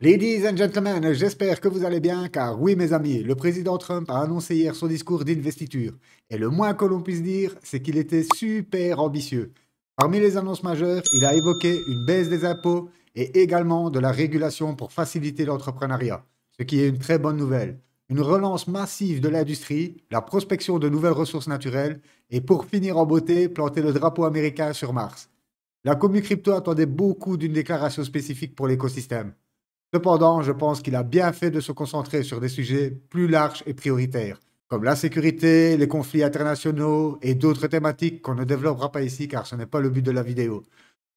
Ladies and gentlemen, j'espère que vous allez bien, car oui, mes amis, le président Trump a annoncé hier son discours d'investiture. Et le moins que l'on puisse dire, c'est qu'il était super ambitieux. Parmi les annonces majeures, il a évoqué une baisse des impôts et également de la régulation pour faciliter l'entrepreneuriat, ce qui est une très bonne nouvelle. Une relance massive de l'industrie, la prospection de nouvelles ressources naturelles et pour finir en beauté, planter le drapeau américain sur Mars. La commu crypto attendait beaucoup d'une déclaration spécifique pour l'écosystème. Cependant, je pense qu'il a bien fait de se concentrer sur des sujets plus larges et prioritaires, comme la sécurité, les conflits internationaux et d'autres thématiques qu'on ne développera pas ici car ce n'est pas le but de la vidéo.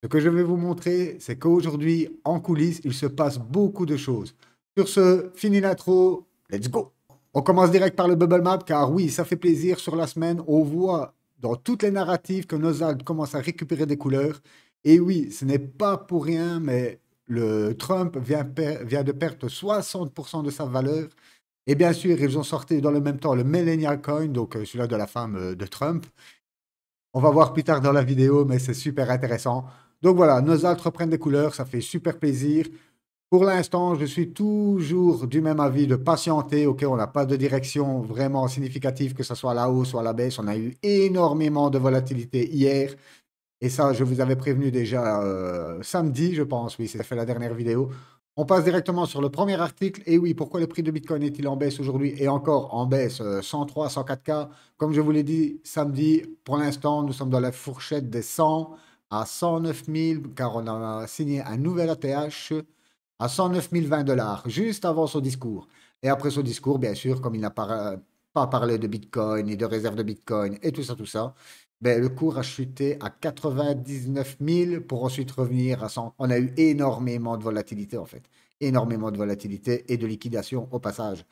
Ce que je vais vous montrer, c'est qu'aujourd'hui, en coulisses, il se passe beaucoup de choses. Sur ce, fini l'intro, let's go! On commence direct par le bubble map car oui, ça fait plaisir. Sur la semaine, on voit dans toutes les narratives que Nozald commence à récupérer des couleurs. Et oui, ce n'est pas pour rien, mais le Trump vient de perdre 60% de sa valeur. Et bien sûr, ils ont sorti dans le même temps le Millennial Coin, donc celui-là de la femme de Trump. On va voir plus tard dans la vidéo, mais c'est super intéressant. Donc voilà, nos altres reprennent des couleurs, ça fait super plaisir. Pour l'instant, je suis toujours du même avis de patienter. Ok, on n'a pas de direction vraiment significative, que ce soit à la hausse ou à la baisse. On a eu énormément de volatilité hier. Et ça, je vous avais prévenu déjà samedi, je pense. Oui, c'est fait la dernière vidéo. On passe directement sur le premier article. Et oui, pourquoi le prix de Bitcoin est-il en baisse aujourd'hui et encore en baisse 103, 104K? Comme je vous l'ai dit samedi, pour l'instant, nous sommes dans la fourchette des 100 à 109 000 car on a signé un nouvel ATH à 109 020 dollars juste avant son discours. Et après son discours, bien sûr, comme il n'a pas parlé de Bitcoin et de réserve de Bitcoin et tout ça, ben, le cours a chuté à 99 000 pour ensuite revenir à 100. On a eu énormément de volatilité en fait. Énormément de volatilité et de liquidation au passage.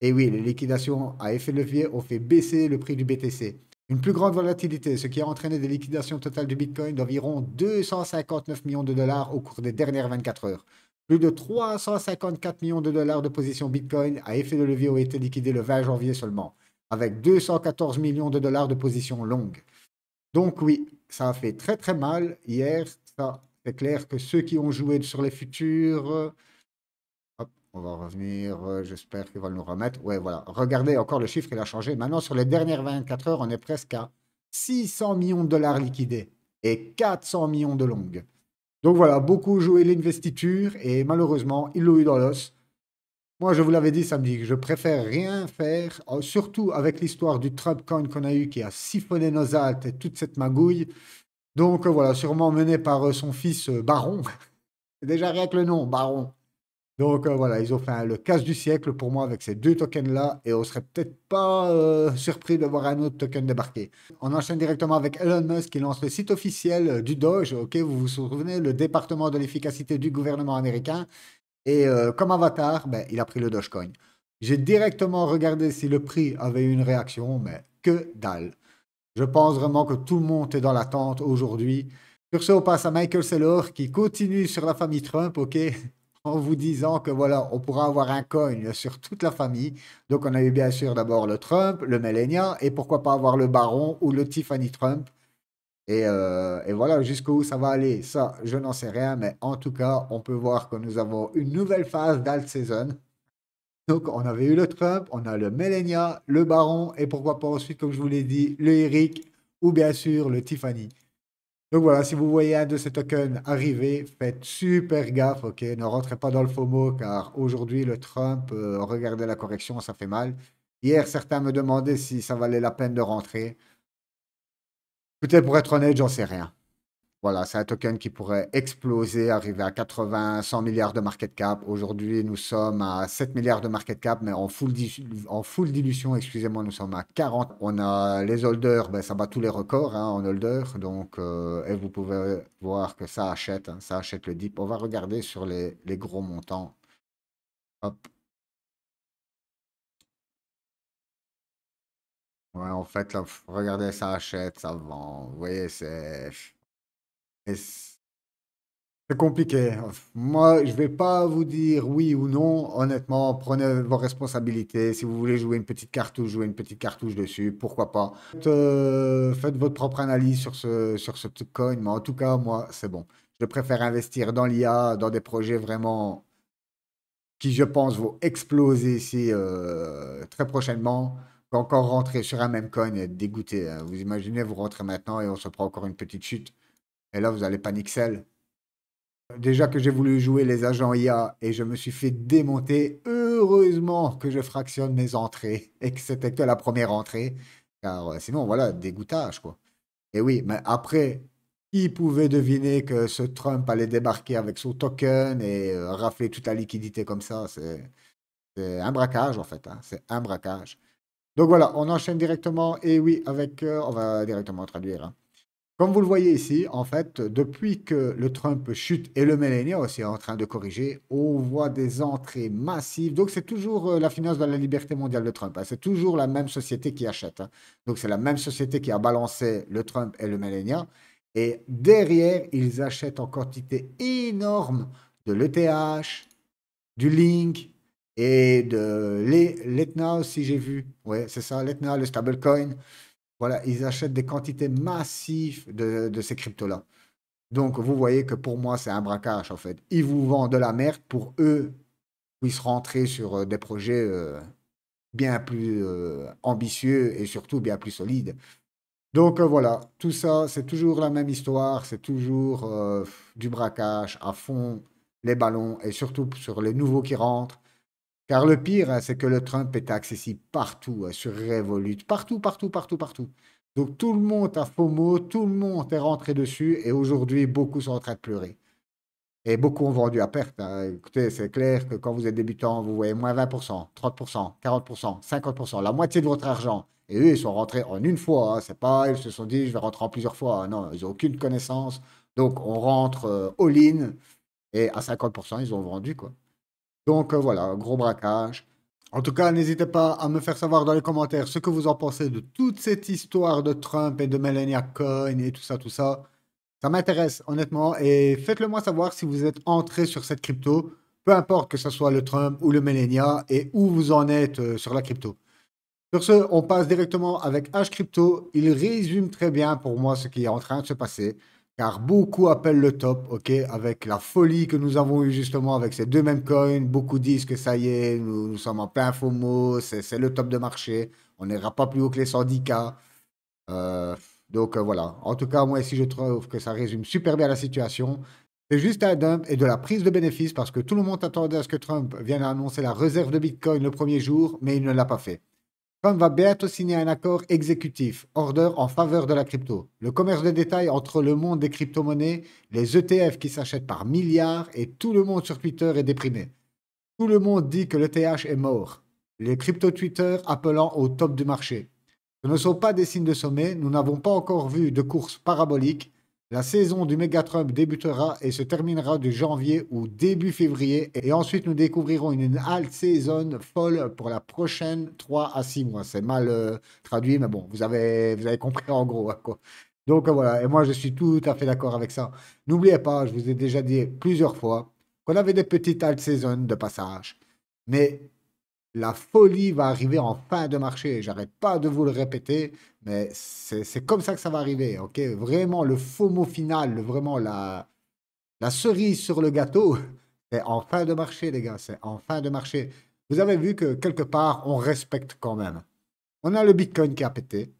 Et oui, les liquidations à effet de levier ont fait baisser le prix du BTC. Une plus grande volatilité, ce qui a entraîné des liquidations totales du Bitcoin d'environ 259 millions de dollars au cours des dernières 24 heures. Plus de 354 millions de dollars de positions Bitcoin à effet de levier ont été liquidés le 20 janvier seulement, avec 214 millions de dollars de positions longues. Donc oui, ça a fait très très mal hier. Ça, c'est clair que ceux qui ont joué sur les futurs, hop, on va revenir, j'espère qu'ils vont nous remettre. Ouais, voilà. Regardez, encore le chiffre, il a changé. Maintenant, sur les dernières 24 heures, on est presque à 600 millions de dollars liquidés et 400 millions de longues. Donc voilà, beaucoup joué l'investiture et malheureusement, ils l'ont eu dans l'os. Moi, je vous l'avais dit samedi, je préfère rien faire, surtout avec l'histoire du Trump Coin qu'on a eu qui a siphonné nos altes et toute cette magouille. Donc voilà, sûrement mené par son fils Baron. C'est déjà rien que le nom, Baron. Donc voilà, ils ont fait le casse du siècle pour moi avec ces deux tokens-là et on serait peut-être pas surpris de voir un autre token débarquer. On enchaîne directement avec Elon Musk qui lance le site officiel du Doge. Ok, vous vous souvenez, le département de l'efficacité du gouvernement américain. Et comme avatar, ben, il a pris le Dogecoin. J'ai directement regardé si le prix avait eu une réaction, mais que dalle. Je pense vraiment que tout le monde est dans l'attente aujourd'hui. Sur ce, on passe à Michael Saylor qui continue sur la famille Trump, ok, en vous disant que voilà, on pourra avoir un coin sur toute la famille. Donc, on a eu bien sûr d'abord le Trump, le Melania, et pourquoi pas avoir le Baron ou le Tiffany Trump. Et voilà, jusqu'où ça va aller, ça, je n'en sais rien, mais en tout cas, on peut voir que nous avons une nouvelle phase d'alt season. Donc, on avait eu le Trump, on a le Melania, le Baron, et pourquoi pas ensuite, comme je vous l'ai dit, le Eric, ou bien sûr le Tiffany. Donc voilà, si vous voyez un de ces tokens arriver, faites super gaffe, ok? Ne rentrez pas dans le FOMO, car aujourd'hui, le Trump, regardez la correction, ça fait mal. Hier, certains me demandaient si ça valait la peine de rentrer. Peut-être pour être honnête, j'en sais rien. Voilà, c'est un token qui pourrait exploser, arriver à 80, 100 milliards de market cap. Aujourd'hui, nous sommes à 7 milliards de market cap, mais en full dilution, excusez-moi, nous sommes à 40. On a les holders, ben, ça bat tous les records hein, en holders. Donc, et vous pouvez voir que ça achète, hein, ça achète le dip. On va regarder sur les gros montants. Hop. Ouais, en fait, là, regardez, ça achète, ça vend. Vous voyez, et c'est compliqué. Moi, je vais pas vous dire oui ou non. Honnêtement, prenez vos responsabilités. Si vous voulez jouer une petite cartouche, jouez une petite cartouche dessus. Pourquoi pas. Faites votre propre analyse sur ce coin. Mais en tout cas, moi, c'est bon. Je préfère investir dans l'IA, dans des projets vraiment qui, je pense, vont exploser ici très prochainement. On va encore rentrer sur un même coin et être dégoûté, hein. Vous imaginez, vous rentrez maintenant et on se prend encore une petite chute. Et là, vous allez paniquer. Déjà que j'ai voulu jouer les agents IA et je me suis fait démonter, heureusement que je fractionne mes entrées et que c'était que la première entrée, car sinon, voilà, dégoûtage, quoi. Et oui, mais après, qui pouvait deviner que ce Trump allait débarquer avec son token et rafler toute la liquidité comme ça? C'est un braquage, en fait, hein. C'est un braquage. Donc voilà, on enchaîne directement, et oui, avec, on va directement traduire, hein. Comme vous le voyez ici, en fait, depuis que le Trump chute et le Melania aussi est en train de corriger, on voit des entrées massives. Donc, c'est toujours la finance de la liberté mondiale de Trump, hein. C'est toujours la même société qui achète, hein. Donc, c'est la même société qui a balancé le Trump et le Melania. Et derrière, ils achètent en quantité énorme de l'ETH, du Link et de l'Etna aussi, j'ai vu. Ouais, c'est ça, l'Etna, le stablecoin. Voilà, ils achètent des quantités massives de ces cryptos-là. Donc, vous voyez que pour moi, c'est un braquage, en fait. Ils vous vendent de la merde pour eux, puissent rentrer sur des projets bien plus ambitieux et surtout bien plus solides. Donc, voilà, tout ça, c'est toujours la même histoire. C'est toujours du braquage à fond, les ballons et surtout sur les nouveaux qui rentrent. Car le pire, hein, c'est que le Trump est accessible partout, sur Revolut, partout, partout, partout, partout. Donc tout le monde a FOMO, tout le monde est rentré dessus et aujourd'hui, beaucoup sont en train de pleurer. Et beaucoup ont vendu à perte, hein. Écoutez, c'est clair que quand vous êtes débutant, vous voyez moins 20%, 30%, 40%, 50%, la moitié de votre argent. Et eux, ils sont rentrés en une fois, hein. C'est pas, ils se sont dit, je vais rentrer en plusieurs fois, hein. Non, ils n'ont aucune connaissance. Donc on rentre all-in et à 50%, ils ont vendu, quoi. Donc voilà, gros braquage. En tout cas, n'hésitez pas à me faire savoir dans les commentaires ce que vous en pensez de toute cette histoire de Trump et de Melania Cohen et tout ça, tout ça. Ça m'intéresse, honnêtement. Et faites-le moi savoir si vous êtes entré sur cette crypto, peu importe que ce soit le Trump ou le Melania, et où vous en êtes sur la crypto. Sur ce, on passe directement avec H Crypto. Il résume très bien pour moi ce qui est en train de se passer, car beaucoup appellent le top, ok, avec la folie que nous avons eue justement avec ces deux mêmes coins. Beaucoup disent que ça y est, nous sommes en plein FOMO, c'est le top de marché, on n'ira pas plus haut que les 110K. Euh, donc voilà, en tout cas, moi ici, je trouve que ça résume super bien la situation. C'est juste un dump et de la prise de bénéfices parce que tout le monde attendait à ce que Trump vienne annoncer la réserve de Bitcoin le premier jour, mais il ne l'a pas fait. Trump va bientôt signer un accord exécutif, order en faveur de la crypto. Le commerce de détail entre le monde des crypto-monnaies, les ETF qui s'achètent par milliards et tout le monde sur Twitter est déprimé. Tout le monde dit que l'ETH est mort. Les crypto-Twitter appelant au top du marché. Ce ne sont pas des signes de sommet, nous n'avons pas encore vu de course parabolique. La saison du méga Trump débutera et se terminera de janvier ou début février. Et ensuite, nous découvrirons une halte saison folle pour la prochaine 3 à 6 mois. C'est mal traduit, mais bon, vous avez compris en gros, hein, quoi. Donc voilà, et moi je suis tout à fait d'accord avec ça. N'oubliez pas, je vous ai déjà dit plusieurs fois qu'on avait des petites halte saison de passage. Mais la folie va arriver en fin de marché. J'arrête pas de vous le répéter, mais c'est comme ça que ça va arriver. Ok, vraiment le FOMO final, vraiment la cerise sur le gâteau, c'est en fin de marché, les gars. C'est en fin de marché. Vous avez vu que quelque part, on respecte quand même. On a le Bitcoin qui a pété.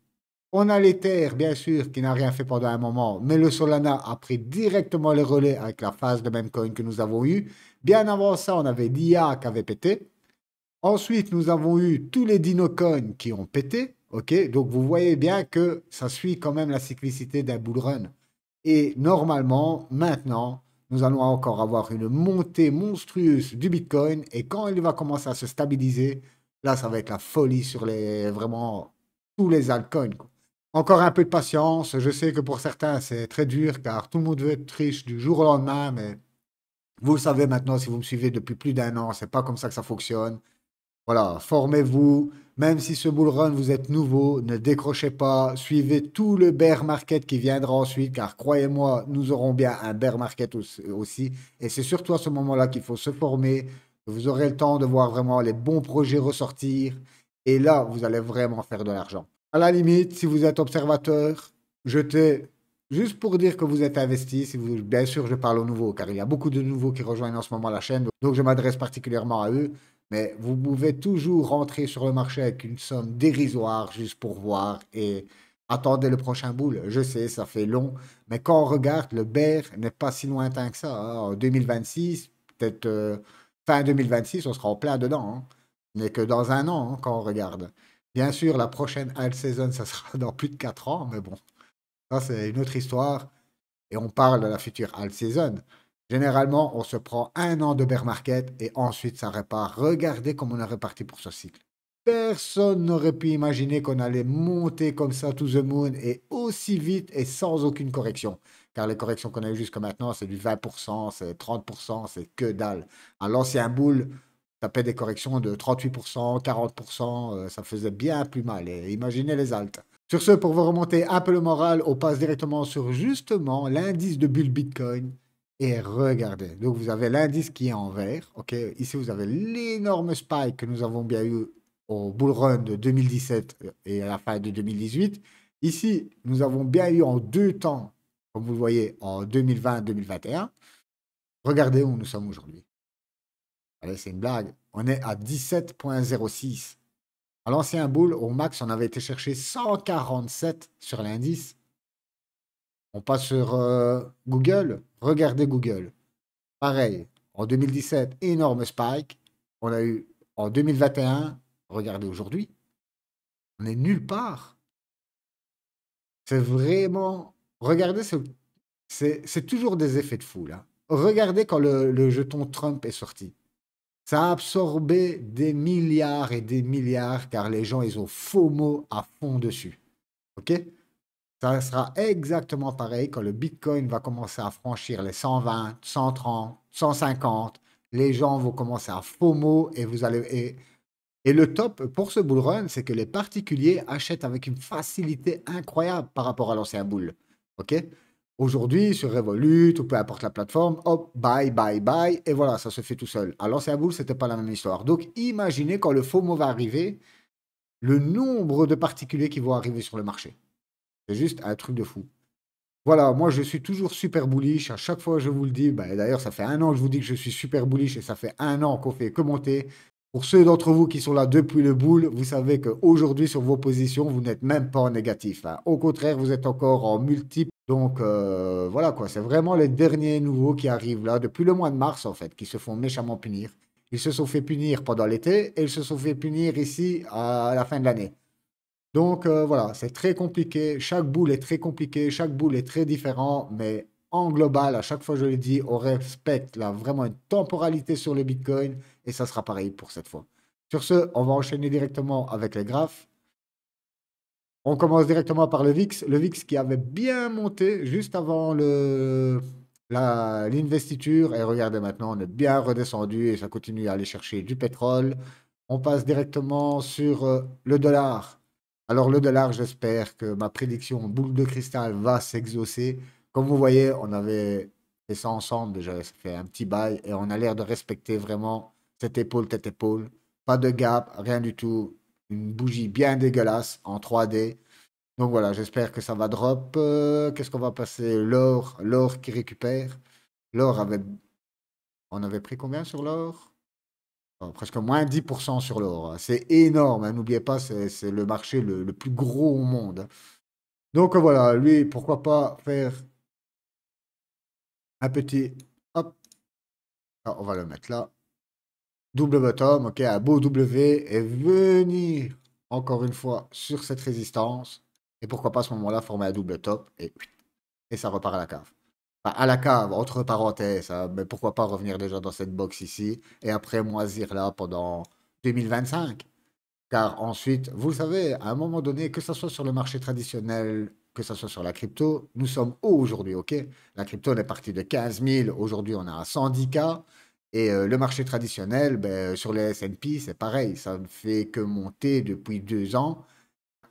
On a l'Ether, bien sûr, qui n'a rien fait pendant un moment, mais le Solana a pris directement le relais avec la phase de même coin que nous avons eue. Bien avant ça, on avait l'IA qui avait pété. Ensuite, nous avons eu tous les dinocoins qui ont pété. Ok, donc vous voyez bien que ça suit quand même la cyclicité d'un bull run. Et normalement, maintenant, nous allons encore avoir une montée monstrueuse du Bitcoin. Et quand il va commencer à se stabiliser, là, ça va être la folie sur les vraiment tous les altcoins, quoi. Encore un peu de patience. Je sais que pour certains, c'est très dur car tout le monde veut être riche du jour au lendemain. Mais vous le savez maintenant, si vous me suivez depuis plus d'un an, c'est pas comme ça que ça fonctionne. Voilà, formez-vous. Même si ce bull run, vous êtes nouveau, ne décrochez pas. Suivez tout le bear market qui viendra ensuite, car croyez-moi, nous aurons bien un bear market aussi. Et c'est surtout à ce moment-là qu'il faut se former. Vous aurez le temps de voir vraiment les bons projets ressortir. Et là, vous allez vraiment faire de l'argent. À la limite, si vous êtes observateur, jetez Juste pour dire que vous êtes investi, si vous, bien sûr, je parle aux nouveaux, car il y a beaucoup de nouveaux qui rejoignent en ce moment la chaîne, donc je m'adresse particulièrement à eux. Mais vous pouvez toujours rentrer sur le marché avec une somme dérisoire juste pour voir et attendez le prochain boule. Je sais, ça fait long, mais quand on regarde, le bear n'est pas si lointain que ça, hein. En 2026, peut-être fin 2026, on sera en plein dedans, hein. Ce n'est que dans un an, hein, quand on regarde. Bien sûr, la prochaine alt season, ça sera dans plus de 4 ans, mais bon. Ça, c'est une autre histoire. Et on parle de la future alt season. Généralement, on se prend un an de bear market et ensuite ça répare. Regardez comment on est reparti pour ce cycle. Personne n'aurait pu imaginer qu'on allait monter comme ça to the moon et aussi vite et sans aucune correction. Car les corrections qu'on a eues jusqu'à maintenant, c'est du 20%, c'est 30%, c'est que dalle. À l'ancien bull, ça fait des corrections de 38%, 40%, ça faisait bien plus mal. Et imaginez les altes. Sur ce, pour vous remonter un peu le moral, on passe directement sur justement l'indice de bulle Bitcoin. Et regardez, donc vous avez l'indice qui est en vert. Ok, ici vous avez l'énorme spike que nous avons bien eu au bull run de 2017 et à la fin de 2018. Ici, nous avons bien eu en deux temps, comme vous le voyez, en 2020-2021. Regardez où nous sommes aujourd'hui. Allez, c'est une blague. On est à 17,06. À l'ancien bull, au max, on avait été chercher 147 sur l'indice. On passe sur Google. Regardez Google. Pareil, en 2017, énorme spike. On a eu en 2021, regardez aujourd'hui, on est nulle part. C'est vraiment. Regardez, c'est toujours des effets de fou, là. Regardez quand le jeton Trump est sorti. Ça a absorbé des milliards et des milliards car les gens, ils ont FOMO à fond dessus. OK? Ça sera exactement pareil quand le Bitcoin va commencer à franchir les 120, 130, 150. Les gens vont commencer à FOMO et vous allez. Et le top pour ce bull run, c'est que les particuliers achètent avec une facilité incroyable par rapport à l'ancien bull. OK? Aujourd'hui, sur Revolut ou peu importe la plateforme, hop, buy, buy, buy, et voilà, ça se fait tout seul. À l'ancien bull, c'était pas la même histoire. Donc, imaginez quand le FOMO va arriver, le nombre de particuliers qui vont arriver sur le marché. C'est juste un truc de fou. Voilà, moi je suis toujours super bullish. À chaque fois, je vous le dis. Bah, d'ailleurs, ça fait un an que je vous dis que je suis super bullish et ça fait un an qu'on fait que monter. Pour ceux d'entre vous qui sont là depuis le bull, vous savez qu'aujourd'hui, sur vos positions, vous n'êtes même pas en négatif, hein. Au contraire, vous êtes encore en multiple. Donc voilà quoi, c'est vraiment les derniers nouveaux qui arrivent là, depuis le mois de mars en fait, qui se font méchamment punir. Ils se sont fait punir pendant l'été et ils se sont fait punir ici à la fin de l'année. Donc voilà, c'est très compliqué. Chaque boule est très compliqué, chaque boule est très différent, mais en global, à chaque fois je le dis, on respecte là vraiment une temporalité sur le Bitcoin et ça sera pareil pour cette fois. Sur ce, on va enchaîner directement avec les graphes. On commence directement par le VIX qui avait bien monté juste avant l'investiture et regardez maintenant, on est bien redescendu et ça continue à aller chercher du pétrole. On passe directement sur le dollar. Alors le dollar, j'espère que ma prédiction boule de cristal va s'exaucer. Comme vous voyez, on avait fait ça ensemble déjà, ça fait un petit bail et on a l'air de respecter vraiment cette épaule, tête épaule. Pas de gap, rien du tout. Une bougie bien dégueulasse en 3D. Donc voilà, j'espère que ça va drop. Qu'est-ce qu'on va passer? L'or qui récupère. L'or avait... On avait pris combien sur l'or? Oh, presque moins 10% sur l'or, hein. C'est énorme, hein. N'oubliez pas, c'est le marché le plus gros au monde, hein. Donc voilà, lui, pourquoi pas faire un petit... Hop, ah, on va le mettre là. Double bottom, ok, un beau W et venir encore une fois sur cette résistance. Et pourquoi pas à ce moment-là former un double top et ça repart à la cave. Enfin, à la cave, entre parenthèses, hein, mais pourquoi pas revenir déjà dans cette box ici et après moisir là pendant 2025. Car ensuite, vous le savez, à un moment donné, que ce soit sur le marché traditionnel, que ce soit sur la crypto, nous sommes hauts aujourd'hui, ok? La crypto, on est parti de 15 000, aujourd'hui on est à 110 K. Et le marché traditionnel, ben, sur les S&P, c'est pareil, ça ne fait que monter depuis 2 ans.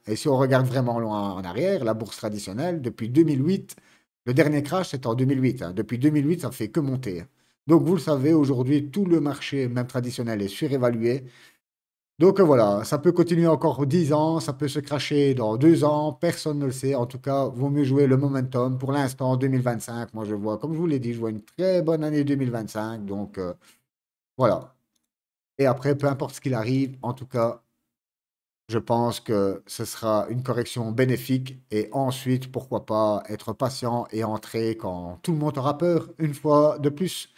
Et si on regarde vraiment loin en arrière, la bourse traditionnelle, depuis 2008, le dernier crash, c'était en 2008, hein. Depuis 2008, ça ne fait que monter, hein. Donc, vous le savez, aujourd'hui, tout le marché, même traditionnel, est surévalué. Donc voilà, ça peut continuer encore 10 ans, ça peut se cracher dans 2 ans, personne ne le sait. En tout cas, vaut mieux jouer le momentum. Pour l'instant, 2025, moi je vois, comme je vous l'ai dit, je vois une très bonne année 2025. Donc voilà. Et après, peu importe ce qu'il arrive, en tout cas, je pense que ce sera une correction bénéfique. Et ensuite, pourquoi pas être patient et entrer quand tout le monde aura peur, une fois de plus.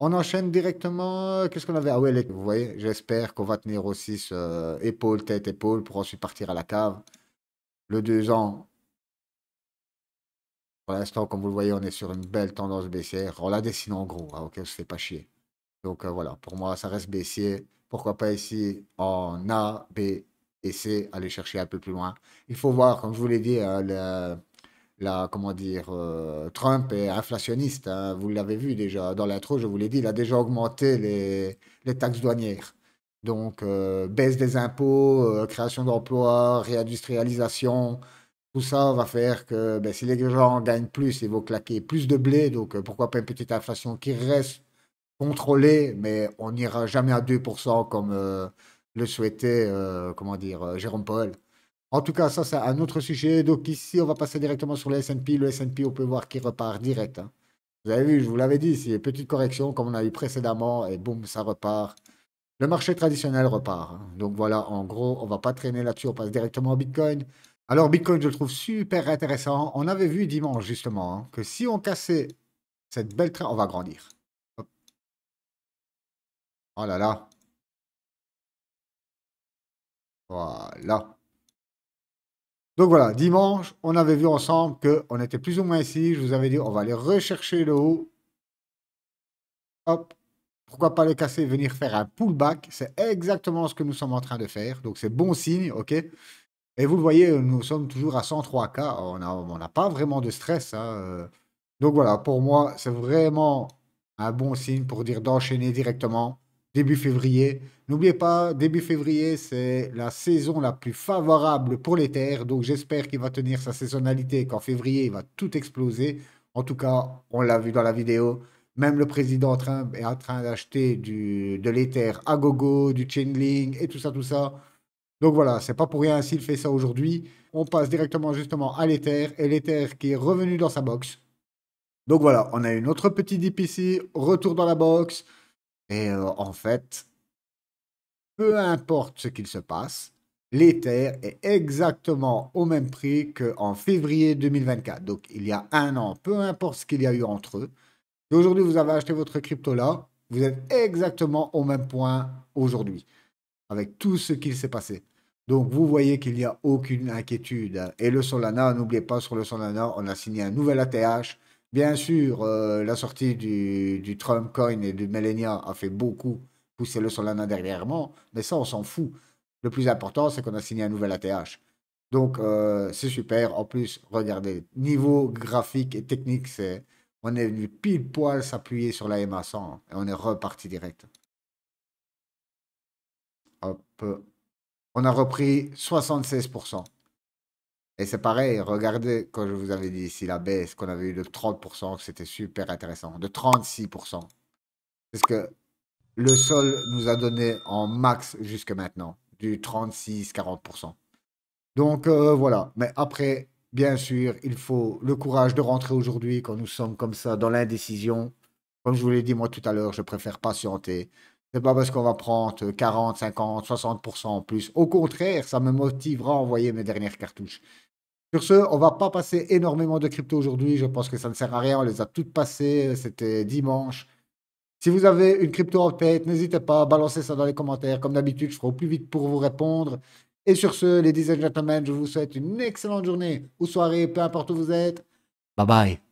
On enchaîne directement. Qu'est-ce qu'on avait? Ah ouais, vous voyez, j'espère qu'on va tenir aussi ce épaule, tête, épaule pour ensuite partir à la cave. Le 2 ans, pour l'instant, comme vous le voyez, on est sur une belle tendance baissière. On la dessine en gros, hein, ok, on se fait pas chier. Donc voilà, pour moi, ça reste baissier. Pourquoi pas ici en A, B et C, aller chercher un peu plus loin. Il faut voir, comme je vous l'ai dit, hein, comment dire, Trump est inflationniste, hein, vous l'avez vu déjà dans l'intro, je vous l'ai dit, il a déjà augmenté les taxes douanières. Donc, baisse des impôts, création d'emplois, réindustrialisation, tout ça va faire que ben, si les gens gagnent plus, ils vont claquer plus de blé. Donc, pourquoi pas une petite inflation qui reste contrôlée, mais on n'ira jamais à 2% comme le souhaitait, comment dire, Jérôme Powell. En tout cas, ça, c'est un autre sujet. Donc ici, on va passer directement sur le S&P. Le S&P, on peut voir qu'il repart direct, hein. Vous avez vu, je vous l'avais dit, c'est une petite correction comme on a eu précédemment et boum, ça repart. Le marché traditionnel repart, hein. Donc voilà, en gros, on va pas traîner là-dessus, on passe directement au Bitcoin. Alors Bitcoin, je le trouve super intéressant. On avait vu dimanche justement, hein, que si on cassait cette belle traîne, on va grandir. Hop. Oh là là, voilà. Donc voilà, dimanche, on avait vu ensemble qu'on était plus ou moins ici. Je vous avais dit, on va aller rechercher le haut. Hop, pourquoi pas le casser, venir faire un pullback. C'est exactement ce que nous sommes en train de faire. Donc c'est bon signe, ok. Et vous le voyez, nous sommes toujours à 103K. On n'a pas vraiment de stress, hein. Donc voilà, pour moi, c'est vraiment un bon signe pour dire d'enchaîner directement début février. N'oubliez pas, début février, c'est la saison la plus favorable pour les terres. Donc j'espère qu'il va tenir sa saisonnalité, qu'en février, il va tout exploser. En tout cas, on l'a vu dans la vidéo. Même le président Trump est en train d'acheter de l'Ether à gogo, du Chainlink et tout ça, tout ça. Donc voilà, c'est pas pour rien s'il fait ça aujourd'hui. On passe directement justement à l'Ether et l'Ether qui est revenu dans sa box. Donc voilà, on a une autre petite dip ici, retour dans la box. Et en fait, peu importe ce qu'il se passe, l'Ether est exactement au même prix qu'en février 2024. Donc il y a un an, peu importe ce qu'il y a eu entre eux. Et aujourd'hui, vous avez acheté votre crypto là, vous êtes exactement au même point aujourd'hui, avec tout ce qu'il s'est passé. Donc vous voyez qu'il n'y a aucune inquiétude. Et le Solana, n'oubliez pas, sur le Solana, on a signé un nouvel ATH. Bien sûr, la sortie du Trump Coin et du Melania a fait beaucoup pousser le Solana dernièrement, mais ça, on s'en fout. Le plus important, c'est qu'on a signé un nouvel ATH. Donc, c'est super. En plus, regardez, niveau graphique et technique, on est venu pile poil s'appuyer sur la MA100 et on est reparti direct. Hop. On a repris 76%. Et c'est pareil, regardez, quand je vous avais dit ici la baisse qu'on avait eu de 30%, que c'était super intéressant, de 36%. Parce que le sol nous a donné en max jusque maintenant, du 36-40%. Donc voilà, mais après, bien sûr, il faut le courage de rentrer aujourd'hui quand nous sommes comme ça dans l'indécision. Comme je vous l'ai dit moi tout à l'heure, je préfère patienter. C'est pas parce qu'on va prendre 40, 50, 60% en plus. Au contraire, ça me motivera à envoyer mes dernières cartouches. Sur ce, on va pas passer énormément de crypto aujourd'hui. Je pense que ça ne sert à rien. On les a toutes passées. C'était dimanche. Si vous avez une crypto en tête, n'hésitez pas à balancer ça dans les commentaires. Comme d'habitude, je ferai au plus vite pour vous répondre. Et sur ce, ladies and gentlemen, je vous souhaite une excellente journée ou soirée, peu importe où vous êtes. Bye bye.